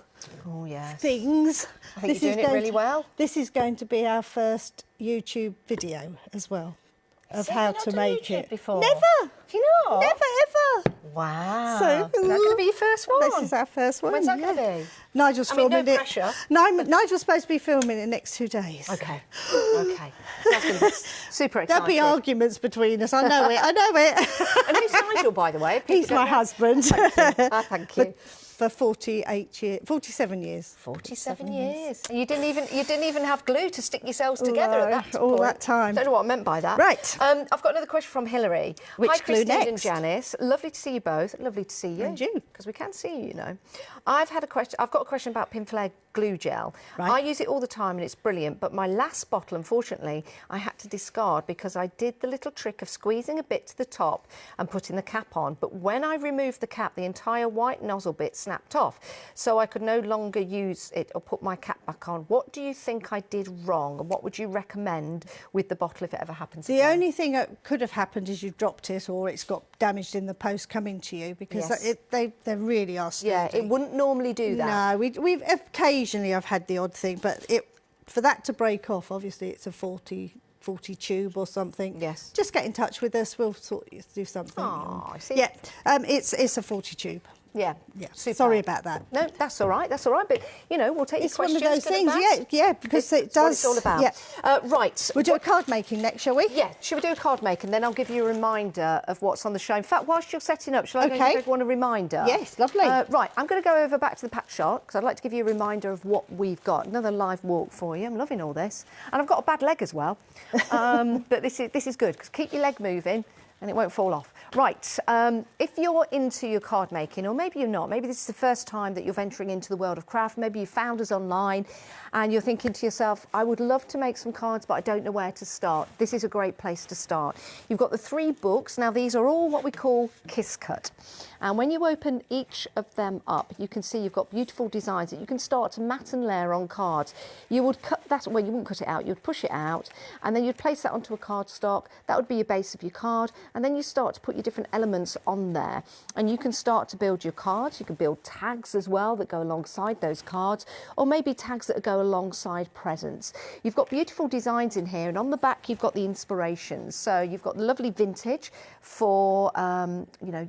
things. I think you're doing it really well. This is going to be our first YouTube video as well of how to make it. Before? Never. Do you not? Never ever. Wow. So that's going to be your first one. This is our first one. When's that going to be? Nigel's filming no it. pressure. Nigel's supposed to be filming it in the next 2 days. Okay. Okay. That's going to be super exciting. There'll be arguments between us. I know it. I know it. And who's Nigel, by the way? He's my husband. Thank you. For 47 years. 47 years. And you didn't even have glue to stick yourselves together at that point. All that time. Don't know what I meant by that. Right. I've got another question from Hillary. Which Hi, glue Christine and next? Janice. Lovely to see you both. Lovely to see you. And you. Because we can see you, you know. I've got a question about Pinflair glue gel. Right. I use it all the time and it's brilliant, but my last bottle, unfortunately, I had to discard because I did the little trick of squeezing a bit to the top and putting the cap on. But when I removed the cap, the entire white nozzle bit snapped off. So I could no longer use it or put my cap back on. What do you think I did wrong? And what would you recommend with the bottle if it ever happens The again? only thing that could have happened is you've dropped it or it's got damaged in the post coming to you, because they really are sturdy. Yeah, it wouldn't normally do that. No, we've occasionally I've had the odd thing, but for that to break off, obviously it's a 40 tube or something. Yes. Just get in touch with us. We'll do something. Oh, I see. Yeah, it's a 40 tube. Yeah. Yeah. Super. Sorry about that. No, that's all right. That's all right. But, you know, we'll take It's your one questions. of those things. Yeah, because it's it does. what it's all about. Yeah. Right. We'll do a card making next, shall we? Yeah. Should we do a card make and then I'll give you a reminder of what's on the show. In fact, whilst you're setting up, shall I go and give everyone a reminder? Yes, lovely. Right. I'm going to go over back to the patch shot because I'd like to give you a reminder of what we've got. Another live walk for you. I'm loving all this. And I've got a bad leg as well. But this is good because keep your leg moving and it won't fall off. Right, if you're into your card making, or maybe you're not, maybe this is the first time that you're venturing into the world of craft, maybe you found us online and you're thinking to yourself, I would love to make some cards, but I don't know where to start. This is a great place to start. You've got the 3 books. Now, these are all what we call kiss cut. And when you open each of them up, you can see you've got beautiful designs that you can start to mat and layer on cards. You would cut that, well, you wouldn't cut it out, you'd push it out, and then you'd place that onto a cardstock. That would be your base of your card, and then you start to put your different elements on there. And you can start to build your cards. You can build tags as well that go alongside those cards, or maybe tags that go alongside presents. You've got beautiful designs in here, and on the back you've got the inspirations. So you've got the lovely vintage for, you know,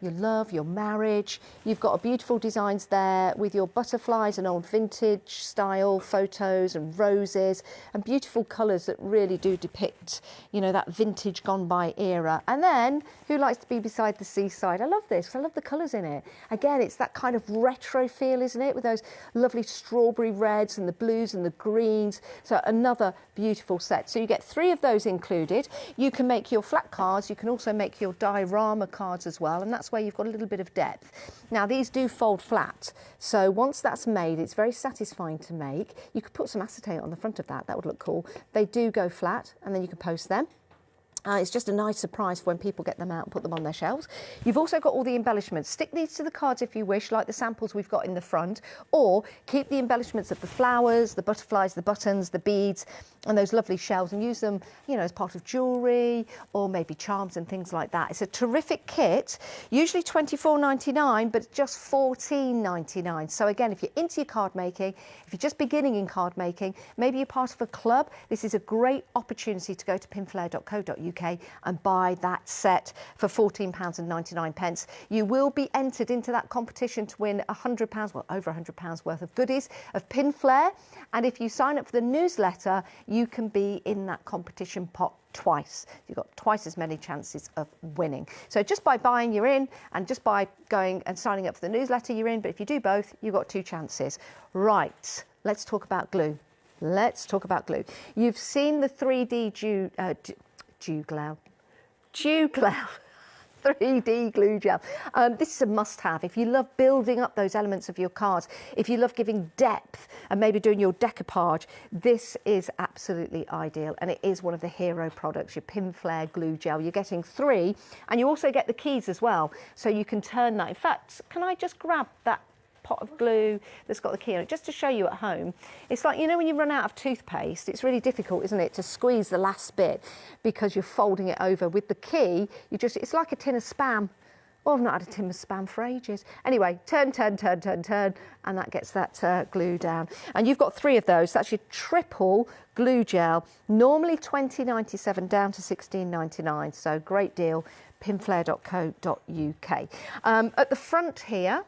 your love, your marriage. You've got beautiful designs there with your butterflies and old vintage style photos and roses and beautiful colours that really do depict, you know, that vintage gone by era. And then, who likes to be beside the seaside? I love this. I love the colours in it. Again, it's that kind of retro feel, isn't it? With those lovely strawberry reds and the blues and the greens. So another beautiful set. So you get 3 of those included. You can make your flat cards. You can also make your diorama cards as well. And that's where you've got a little bit of depth. Now, these do fold flat. So once that's made, it's very satisfying to make. You could put some acetate on the front of that. That would look cool. They do go flat, and then you can post them. It's just a nice surprise for when people get them out and put them on their shelves. You've also got all the embellishments. Stick these to the cards if you wish, like the samples we've got in the front, or keep the embellishments of the flowers, the butterflies, the buttons, the beads, and those lovely shells, and use them, you know, as part of jewellery or maybe charms and things like that. It's a terrific kit, usually $24.99, but just $14.99. So again, if you're into your card making, if you're just beginning in card making, maybe you're part of a club, this is a great opportunity to go to pinflair.co.uk and buy that set for £14.99. You will be entered into that competition to win £100, well, over £100 worth of goodies of Pinflair. And if you sign up for the newsletter, you can be in that competition pot twice. You've got twice as many chances of winning. So just by buying, you're in, and just by going and signing up for the newsletter, you're in. But if you do both, you've got 2 chances. Right, let's talk about glue. Let's talk about glue. You've seen the 3D Dew Glow 3D glue gel. This is a must-have. If you love building up those elements of your cards, if you love giving depth and maybe doing your decoupage, this is absolutely ideal, and it is one of the hero products, your Pinflair glue gel. You're getting 3, and you also get the keys as well, so you can turn that. In fact, can I just grab that pot of glue that's got the key on it, just to show you at home? It's like, you know, when you run out of toothpaste, it's really difficult, isn't it, to squeeze the last bit because you're folding it over. With the key, it's like a tin of Spam. Oh, I've not had a tin of Spam for ages. Anyway, turn, and that gets that glue down. And you've got 3 of those. That's your triple glue gel, normally $20.97 down to $16.99. So great deal, pinflair.co.uk. At the front here,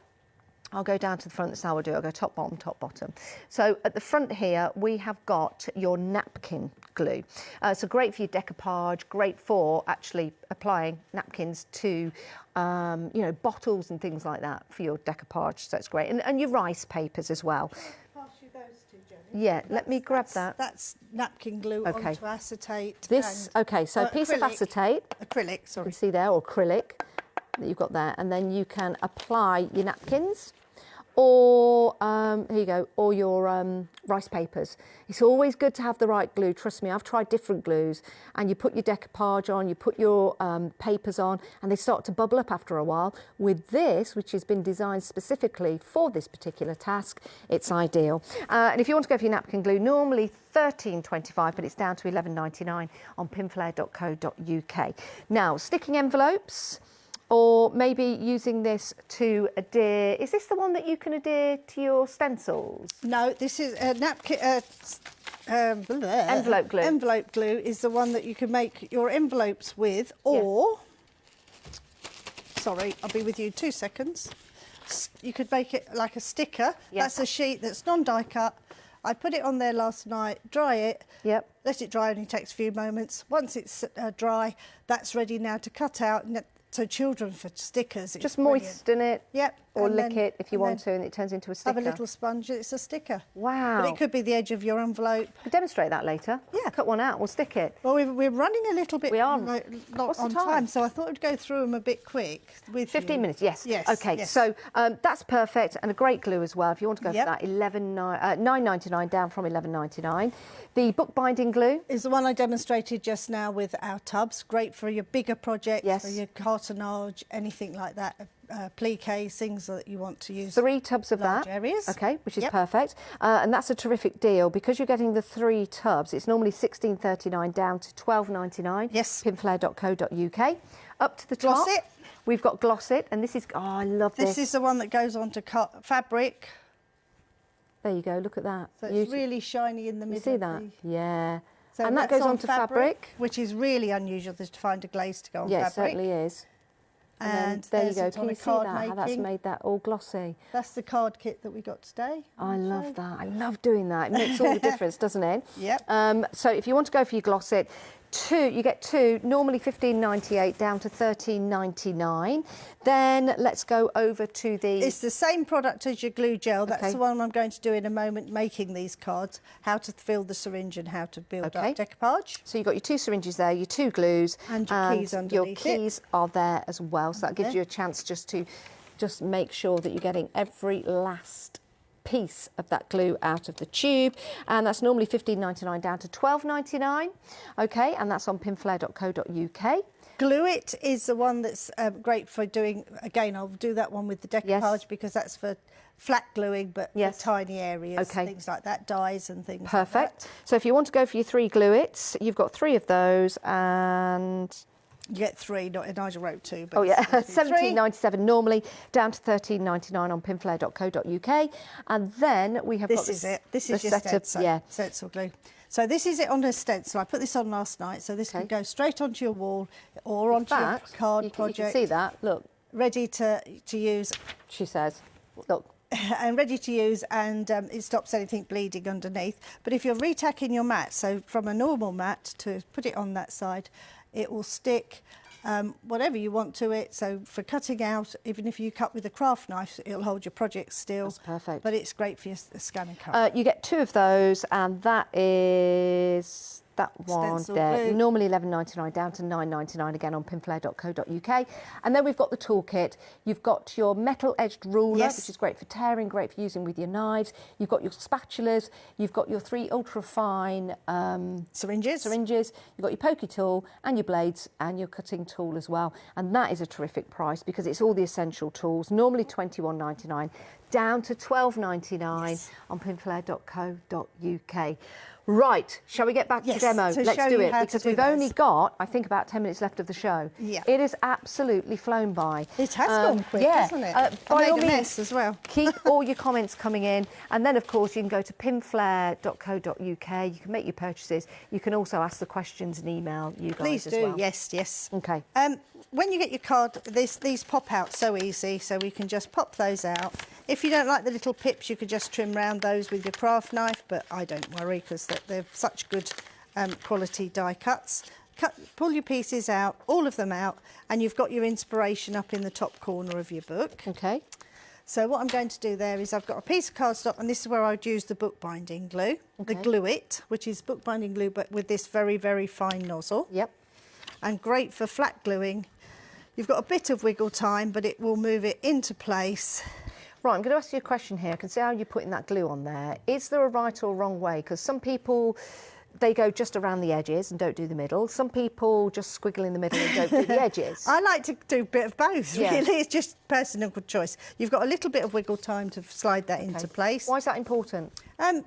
I'll go down to the front, that's how I'll do it. I'll go top, bottom. So at the front here, we have got your napkin glue. So great for your decoupage, great for actually applying napkins to, you know, bottles and things like that for your decoupage. So it's great. And your rice papers as well. Pass you those two, Jenny. Yeah, let me grab that. That's napkin glue onto acetate. This, okay, so a piece of acetate. Acrylic, sorry. You can see there, or acrylic that you've got there. And then you can apply your napkins, or here you go, or your rice papers. It's always good to have the right glue. Trust me, I've tried different glues, and you put your decoupage on, you put your papers on, and they start to bubble up after a while. With this, which has been designed specifically for this particular task, it's ideal. And if you want to go for your napkin glue, normally $13.25, but it's down to $11.99 on pinflair.co.uk. Now, sticking envelopes, or maybe using this to adhere. Is this the one that you can adhere to your stencils? No, this is a napkin. Envelope glue. Envelope glue is the one that you can make your envelopes with, or, sorry, I'll be with you in 2 seconds. You could make it like a sticker. Yes. That's a sheet that's non-die cut. I put it on there last night, dry it. Yep. Let it dry, only takes a few moments. Once it's dry, that's ready now to cut out. So children, for stickers, it's just brilliant. moisten it. Yep. Or lick it if you want to, and it turns into a sticker. Have a little sponge, it's a sticker. Wow. But it could be the edge of your envelope. We'll demonstrate that later. Yeah. Cut one out, we'll stick it. Well, we're running a little bit We are. not on time, so I thought I'd go through them a bit quick. With 15 minutes, yes. Yes. Okay, yes. so that's perfect, and a great glue as well. If you want to go for that, $9.99 down from $11.99. The bookbinding glue is the one I demonstrated just now with our tubs. Great for your bigger projects, yes, for your cartonnage, anything like that. Pliques, things that you want to use. 3 tubs of large that. Areas. Okay, which is perfect. And that's a terrific deal. Because you're getting the 3 tubs, it's normally $16.39 down to $12.99. Yes. Pinflair.co.uk. Up to the top. Gloss it. We've got Gloss It, and this is, oh, I love this. This is the one that goes on to cut fabric. There you go, look at that. So it's really shiny in the middle. You see that? Yeah. So and that goes on to fabric. Which is really unusual to find a glaze to go on fabric. Yes, it certainly is. And there you go. Can you see that, how that's made that all glossy? That's the card kit that we got today. I love that. I love doing that. It makes all the difference, doesn't it? Yep. So if you want to go for your Glossit, you get two, normally $15.98 down to $13.99. Then let's go over to the... It's the same product as your glue gel. That's the one I'm going to do in a moment, making these cards, how to fill the syringe and how to build up decoupage. So you've got your two syringes there, your two glues. And your keys underneath your keys are there as well. So that gives you a chance just to make sure that you're getting every last piece of that glue out of the tube, and that's normally $15.99 down to $12.99. Okay, and that's on pinflair.co.uk. Glue It is the one that's great for doing, again, I'll do that one with the decoupage because that's for flat gluing, but for tiny areas, things like that, dyes and things like that. So if you want to go for your 3 Glue Its, you've got 3 of those, and... You get 3, Nigel wrote 2. But $17.97 normally, down to $13.99 on pinflair.co.uk. And then we have got this. This is your stencil glue. So this is it on a stencil. I put this on last night, so this can go straight onto your wall or onto your card project. You can see that, look. Ready to use. She says, look. And ready to use, and it stops anything bleeding underneath. But if you're retacking your mat, so from a normal mat to put it on that side, it will stick whatever you want to it. So for cutting out, even if you cut with a craft knife, it'll hold your project still. That's perfect. But it's great for your scan and cut. You get 2 of those, and that is that one there. Normally $11.99 down to $9.99 again on pinflair.co.uk. And then we've got the toolkit. You've got your metal-edged ruler, which is great for tearing, great for using with your knives. You've got your spatulas. You've got your 3 ultra-fine syringes. You've got your pokey tool and your blades and your cutting tool as well. And that is a terrific price because it's all the essential tools. Normally $21.99 down to $12.99 on pinflair.co.uk. Right, shall we get back to demo? Let's do it, because we've only got, I think, about 10 minutes left of the show. Yeah. It has absolutely flown by. It has gone quick, hasn't it? By all means, as well. Keep all your comments coming in. And then, of course, you can go to pinflair.co.uk. You can make your purchases. You can also ask the questions and email you guys as well. Please do, yes. Okay. When you get your card, these pop out so easy, so we can just pop those out. If you don't like the little pips, you could just trim round those with your craft knife, but I don't worry because they're such good quality die cuts. Pull your pieces out, all of them out, and you've got your inspiration up in the top corner of your book. Okay. So what I'm going to do there is I've got a piece of cardstock, and this is where I'd use the bookbinding glue, the Glue It, which is bookbinding glue, but with this very, very fine nozzle. Yep. And great for flat gluing. You've got a bit of wiggle time, but it will move it into place. Right, I'm going to ask you a question here. I can see how you're putting that glue on there. Is there a right or wrong way? Because some people, they go just around the edges and don't do the middle. Some people just squiggle in the middle and don't do the edges. I like to do a bit of both, really. It's just personal choice. You've got a little bit of wiggle time to slide that into place. Why is that important?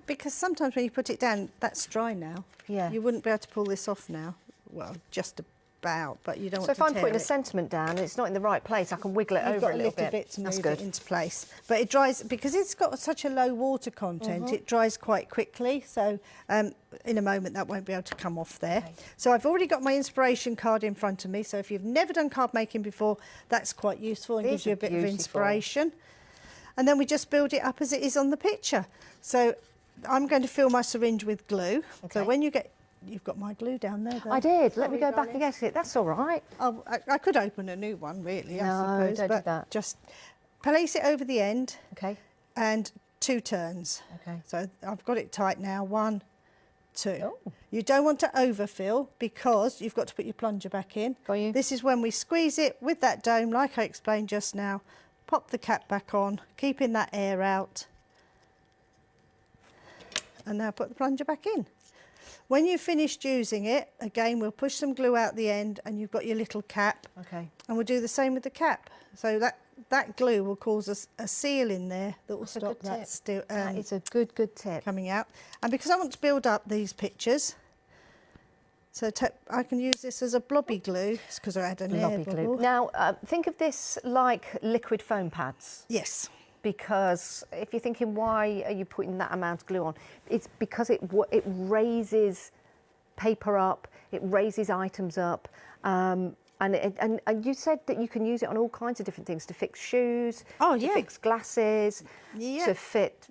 Because sometimes when you put it down, that's dry now. Yeah. You wouldn't be able to pull this off now. Well, just about, but you don't want to So if I'm putting a sentiment down and it's not in the right place, I can wiggle it over a little bit. To move it into place. But it dries, because it's got such a low water content, it dries quite quickly. So in a moment that won't be able to come off there. Okay. So I've already got my inspiration card in front of me. So if you've never done card making before, that's quite useful and gives you a bit of inspiration. And then we just build it up as it is on the picture. So I'm going to fill my syringe with glue. Okay. So when you get... You've got my glue down there, though. I did. Let me go back and get it. That's all right. Oh, I could open a new one, really, I suppose. Don't do that. Just place it over the end. Okay. And 2 turns. Okay. So I've got it tight now. 1, 2. Oh. You don't want to overfill because you've got to put your plunger back in. Got you. This is when we squeeze it with that dome, like I explained just now. Pop the cap back on, keeping that air out. And now put the plunger back in. When you've finished using it, again, we'll push some glue out the end and you've got your little cap. Okay. And we'll do the same with the cap. So that glue will cause a seal in there that will stop that still. It's a good tip. Coming out. And because I want to build up these pictures, so I can use this as a blobby glue, because I had an air bubble. Now, think of this like liquid foam pads. Yes. Because if you're thinking, why are you putting that amount of glue on? It's because it raises paper up, it raises items up, and And you said that you can use it on all kinds of different things, to fix shoes, Oh, to yeah. fix glasses, Yeah. to fit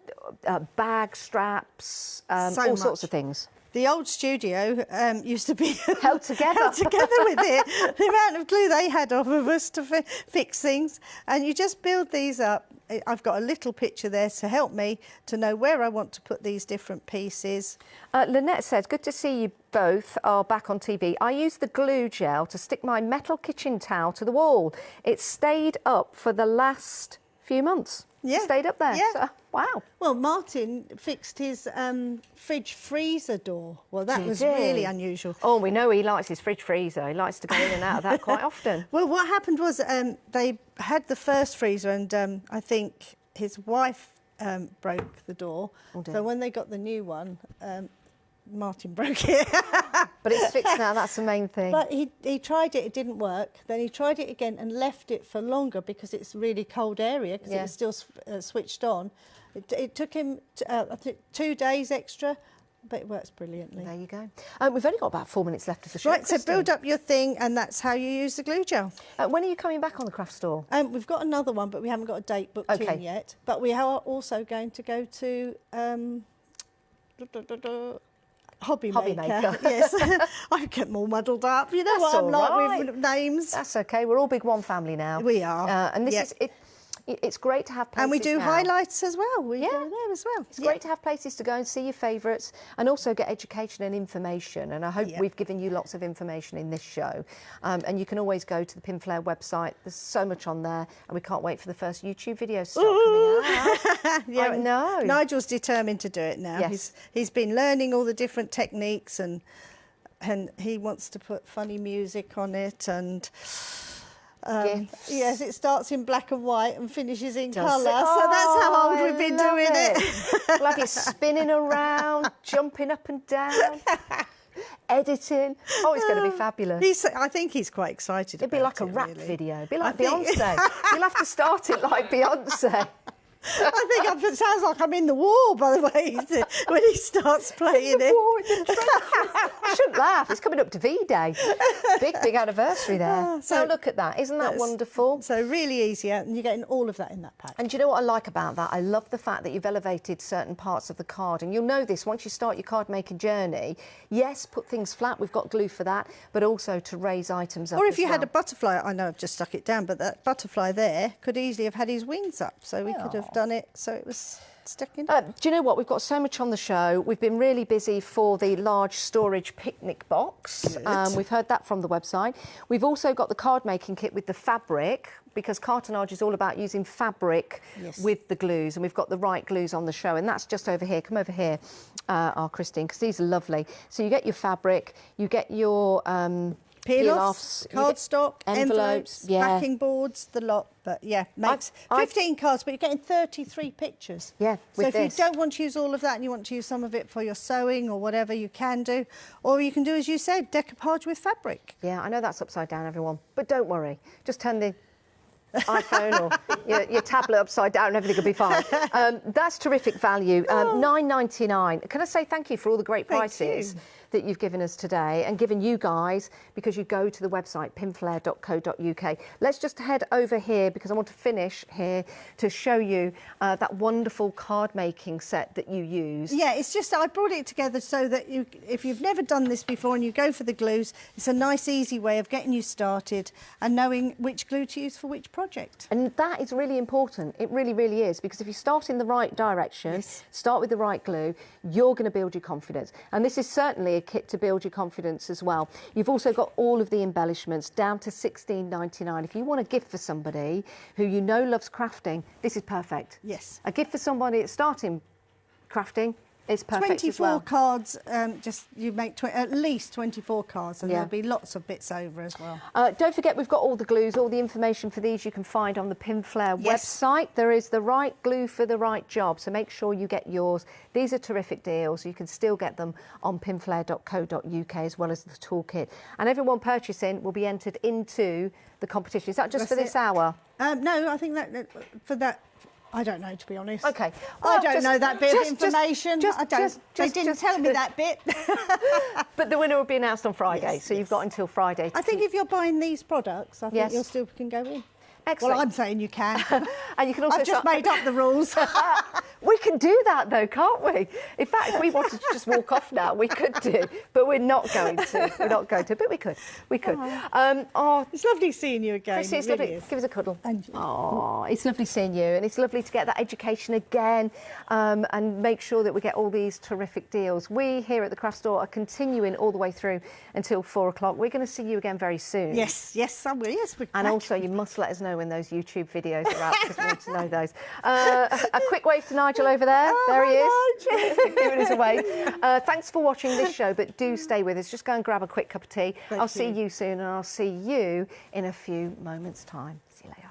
bag straps, So all sorts much. of things. The old studio used to be Held together. held together with it. The amount of glue they had off of us to fix things. And you just build these up. I've got a little picture there to help me to know where I want to put these different pieces. Lynette says, good to see you both are back on TV. I used the glue gel to stick my metal kitchen towel to the wall. It stayed up for the last few months. Yeah. It stayed up there. Yeah. So, wow. Well, Martin fixed his fridge freezer door. Well, that He was did. really unusual. Oh, we know he likes his fridge freezer. He likes to go in and out of that quite often. Well, what happened was they had the first freezer, and I think his wife broke the door. Oh, dear. So when they got the new one, Martin broke it. But it's fixed now, that's the main thing. But he tried it, it didn't work. Then he tried it again and left it for longer because it's a really cold area, because it was still switched on. It took him, I think, 2 days extra, but it works brilliantly. There you go. We've only got about 4 minutes left of the show. Right, so Christine. build up your thing, and that's how you use the glue gel. When are you coming back on the craft store? We've got another one, but we haven't got a date booked in yet. But we are also going to go to Hobby Maker. Yes, I get them all muddled up. You know That's what I'm all like right. with names. That's okay. We're all big one family now. We are. And this is it. It's great to have places And we do now. highlights as well. We go there as well. It's great to have places to go and see your favourites and also get education and information. And I hope we've given you lots of information in this show. And you can always go to the Pinflair website. There's so much on there. And we can't wait for the first YouTube videos to start coming out. I know. Nigel's determined to do it now. Yes. He's been learning all the different techniques, and he wants to put funny music on it, and GIFs. yes, it starts in black and white and finishes in Does colour. it? So that's how old I we've been love doing it. We'll have you spinning around, jumping up and down, editing. Oh, it's going to be fabulous. I think he's quite excited. It'd be about like a it, rap really. video. It'd be like think- Beyonce. You'll have to start it like Beyonce. I think it sounds like I'm in the war, by the way, when he starts playing it. I shouldn't laugh. It's coming up to V-Day. Big anniversary there. So look at that. Isn't that wonderful? So really easy, and you're getting all of that in that pack. And do you know what I like about that? I love the fact that you've elevated certain parts of the card. And you'll know this once you start your card making journey. Yes, put things flat. We've got glue for that. But also to raise items up. Or if you as had a well. butterfly, I know I've just stuck it down, but that butterfly there could easily have had his wings up. So we could have done it so it was sticking. Do you know what? We've got so much on the show. We've been really busy for the large storage picnic box. We've heard that from the website. We've also got the card making kit with the fabric, because Cartonnage is all about using fabric with the glues, and we've got the right glues on the show, and that's just over here. Come over here, Christine, because these are lovely. So you get your fabric, you get your Peel-offs, cardstock, envelopes, yeah. backing boards, the lot. But yeah, makes 15 cards, but you're getting 33 pictures. Yeah, so with if this. you don't want to use all of that and you want to use some of it for your sewing or whatever, you can do. Or you can do, as you said, decoupage with fabric. Yeah, I know that's upside down, everyone, but don't worry. Just turn the iPhone or your tablet upside down and everything will be fine. That's terrific value. $9.99. Can I say thank you for all the great prices that you've given us today, and given you guys, because you go to the website pinflair.co.uk. Let's just head over here, because I want to finish here to show you that wonderful card making set that you use. Yeah, it's just I brought it together so that if you've never done this before and you go for the glues, it's a nice easy way of getting you started and knowing which glue to use for which project. And that is really important. It really, really is, because if you start in the right direction, start with the right glue, you're going to build your confidence. And this is certainly a kit to build your confidence as well. You've also got all of the embellishments down to $16.99. If you want a gift for somebody who you know loves crafting, this is perfect. Yes. A gift for somebody that's starting crafting, it's perfect 24 as well. cards, you make at least 24 cards, and there'll be lots of bits over as well. Don't forget, we've got all the glues, all the information for these you can find on the Pinflair website. There is the right glue for the right job, so make sure you get yours. These are terrific deals. You can still get them on pinflair.co.uk as well as the toolkit. And everyone purchasing will be entered into the competition. Is that just for this hour? No, I think that for that I don't know, to be honest. Okay. I don't know that bit of information. I don't. They didn't tell me that bit. But the winner will be announced on Friday, Yes, so you've got until Friday. I think if you're buying these products, I think Yes. you still can go in. Excellent. Well, I'm saying you can. And you can also I've just made up the rules. We can do that though, can't we? In fact, if we wanted to just walk off now, we could do, but we're not going to. We're not going to, but we could. We could. It's lovely seeing you again. Chrissy, it's it really lovely. is. Give us a cuddle. And you. Oh, it's lovely seeing you, and it's lovely to get that education again, and make sure that we get all these terrific deals. We here at the Craft Store are continuing all the way through until 4 o'clock. We're going to see you again very soon. Yes, I will. Yes, we're And back. also, you must let us know when those YouTube videos are out, because we want to know those. A quick wave to Nigel over there. There he is, giving us a wave. Thanks for watching this show, but do stay with us. Just go and grab a quick cup of tea. I'll see you soon, and I'll see you in a few moments' time. See you later.